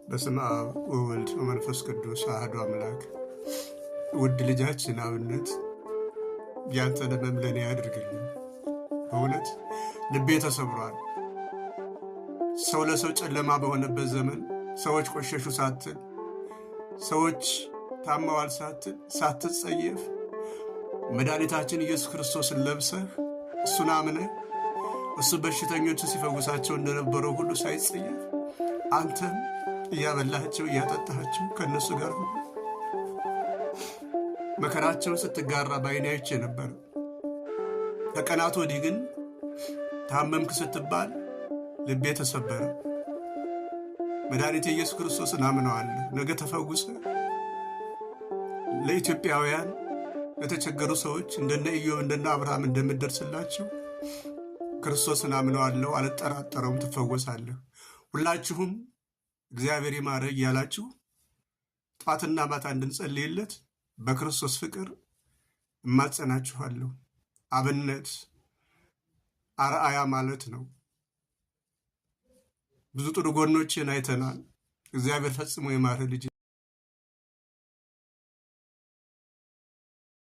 በስመ አብ ወወልድ ወመንፈስ ቅዱስ አሐዱ አምላክ። ውድ ልጃችን አብነት ያንተን ሕመም ለእኔ ያድርግልኝ። በእውነት ልቤ ተሰብሯል። ሰው ለሰው ጨለማ በሆነበት ዘመን ሰዎች ቆሸሹ ሳትል፣ ሰዎች ታመዋል ሳትል፣ ሳትጸየፍ መድኃኒታችን ኢየሱስ ክርስቶስን ለብሰህ እሱን አምነህ እሱ በሽተኞችን ሲፈውሳቸው እንደነበረው ሁሉ ሳይጸየፍ አንተም እያበላቸው እያጠጣቸው ከነሱ ጋር ሁሉ መከራቸውን ስትጋራ በዓይኔ አይቼ ነበር። ከቀናት ወዲህ ግን ታመምክ ስትባል ልቤ ተሰበረ። መድኃኒቴ ኢየሱስ ክርስቶስን አምነዋለሁ። ነገ ተፈውሰ ለኢትዮጵያውያን ለተቸገሩ ሰዎች እንደነ ኢዮብ እንደነ አብርሃም እንደምደርስላቸው ክርስቶስን አምነዋለሁ፣ አልጠራጠረውም፣ ትፈወሳለህ። ሁላችሁም እግዚአብሔር ይማረህ እያላችሁ ጧትና ማታ እንድንጸልይለት በክርስቶስ ፍቅር እማጸናችኋለሁ። አብነት አርአያ ማለት ነው። ብዙ ጥሩ ጎኖችን አይተናል። እግዚአብሔር ፈጽሞ ይማረህ ልጅ